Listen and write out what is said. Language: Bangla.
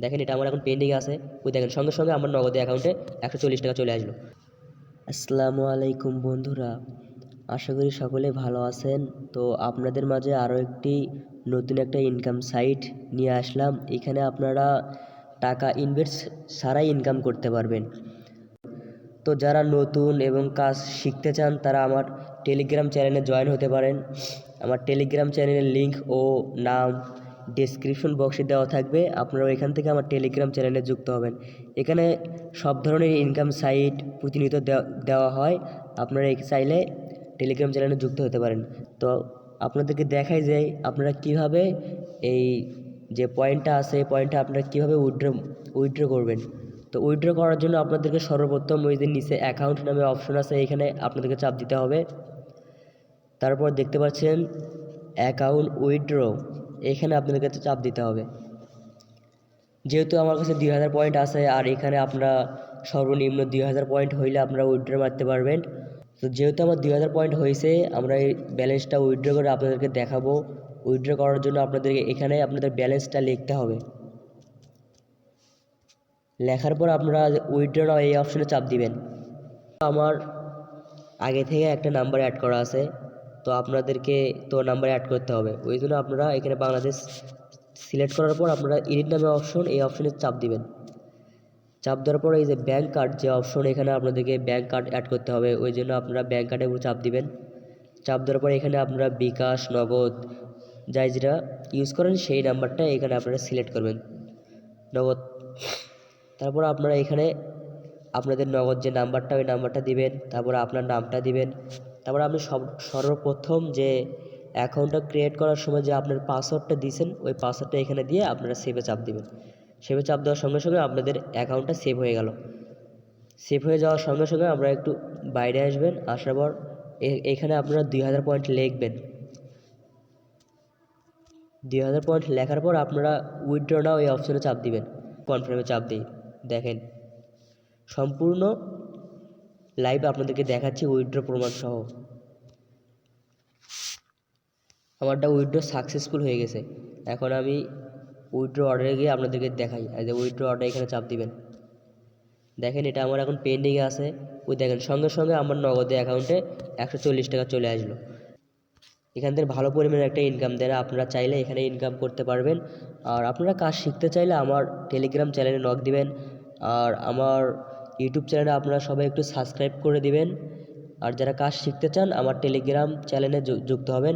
দেখেন এটা আমার এখন পেন্ডিং আছে। ওই দেখেন সঙ্গে সঙ্গে আমার নগদে অ্যাকাউন্টে 140 টাকা চলে আসলো। আসসালামু আলাইকুম বন্ধুরা, আশা করি সকলে ভালো আছেন। তো আপনাদের মাঝে আরও একটি নতুন একটা ইনকাম সাইট নিয়ে আসলাম। এখানে আপনারা টাকা ইনভেস্ট ছাড়াই ইনকাম করতে পারবেন। তো যারা নতুন এবং কাজ শিখতে চান তারা আমার টেলিগ্রাম চ্যানেলে জয়েন হতে পারেন। আমার টেলিগ্রাম চ্যানেলের লিঙ্ক ও নাম ডেসক্রিপশন বক্সে দেওয়া থাকবে। আপনারা এখান থেকে আমার টেলিগ্রাম চ্যানেলে যুক্ত হবেন। এখানে সব ধরনের ইনকাম সাইট প্রতিনিয়ত দেওয়া হয়। আপনারা চাইলে টেলিগ্রাম চ্যানেলে যুক্ত হতে পারেন। তো আপনাদেরকে দেখাই যায় আপনারা কিভাবে এই যে পয়েন্টটা আছে এই পয়েন্টটা আপনারা কীভাবে উইথড্র করবেন। তো উইথড্র করার জন্য আপনাদেরকে সর্বপ্রথম ওই যে নিচে অ্যাকাউন্ট নামে অপশন আছে, এখানে আপনাদেরকে চাপ দিতে হবে। তারপর দেখতে পাচ্ছেন অ্যাকাউন্ট উইথড্র, এখানে আপনাদের কাছে চাপ দিতে হবে। যেহেতু আমার কাছে 2000 পয়েন্ট আছে আর এখানে আপনারা সর্বনিম্ন 2000 পয়েন্ট হইলে আপনারা উইথড্র মারতে পারবেন। তো যেহেতু আমার 2000 পয়েন্ট হয়েছে, আমরা এই ব্যালেন্সটা উইথড্র করে আপনাদেরকে দেখাবো। উইথড্র করার জন্য আপনাদেরকে এখানে আপনাদের ব্যালেন্সটা লিখতে হবে। লেখার পর আপনারা উইথড্র নাও এই অপশনে চাপ দিবেন। আমার আগে থেকে একটা নাম্বার অ্যাড করা আছে, তো আপনাদেরকে তো নাম্বার অ্যাড করতে হবে। ওই জন্য আপনারা এখানে বাংলাদেশ সিলেক্ট করার পর আপনারা এডিট নামে অপশন, এই অপশনে চাপ দিবেন। চাপ দেওয়ার পর এই যে ব্যাঙ্ক কার্ড যে অপশন, এখানে আপনাদেরকে ব্যাঙ্ক কার্ড অ্যাড করতে হবে। ওই জন্য আপনারা ব্যাঙ্ক কার্ডের উপর চাপ দিবেন। চাপ দেওয়ার পর এখানে আপনারা বিকাশ, নগদ যাই যেটা ইউজ করেন সেই নাম্বারটা এখানে আপনারা সিলেক্ট করবেন, নগদ। তারপর আপনারা এখানে আপনাদের নগদ যে নাম্বারটা ওই নাম্বারটা দিবেন, তারপর আপনার নামটা দিবেন। তারপর আপনি সর্বপ্রথম যে অ্যাকাউন্টটা ক্রিয়েট করার সময় যে আপনার পাসওয়ার্ডটা দিয়েছেন ওই পাসওয়ার্ডটা এখানে দিয়ে আপনারা সেভে চাপ দিবেন। সেভে চাপ দেওয়ার সঙ্গে সঙ্গে আপনাদের অ্যাকাউন্টটা সেভ হয়ে গেল। সেভ হয়ে যাওয়ার সঙ্গে সঙ্গে আমরা একটু বাইরে আসবেন। আসার পর এখানে আপনারা 2000 পয়েন্ট লিখবেন। 2000 পয়েন্ট লেখার পর আপনারা উইথড্র নাও এই অপশনে চাপ দিবেন। কনফার্মে চাপ দিই। দেখেন সম্পূর্ণ লাইভ আপনাদেরকে দেখাচ্ছি উইথড্র প্রমাণ সহ। আমারটা উইথড্র সাকসেসফুল হয়ে গেছে। এখন আমি উইথড্র অর্ডারে গিয়ে আপনাদেরকে দেখাই। এই যে উইথড্র অর্ডার এখানে চাপ দিবেন। দেখেন এটা আমার এখন পেন্ডিংয়ে আছে। ওই দেখেন সঙ্গে সঙ্গে আমার নগদে অ্যাকাউন্টে 140 টাকা চলে আসলো। এখান থেকে ভালো পরিমাণে একটা ইনকাম দেয়, আপনারা চাইলে এখানে ইনকাম করতে পারবেন। আর আপনারা কাজ শিখতে চাইলে আমার টেলিগ্রাম চ্যানেলে নক দিবেন। আর আমার ইউটিউব চ্যানেলে আপনারা সবাই একটু সাবস্ক্রাইব করে দিবেন। আর যারা কাজ শিখতে চান আমার টেলিগ্রাম চ্যানেলে যুক্ত হবেন।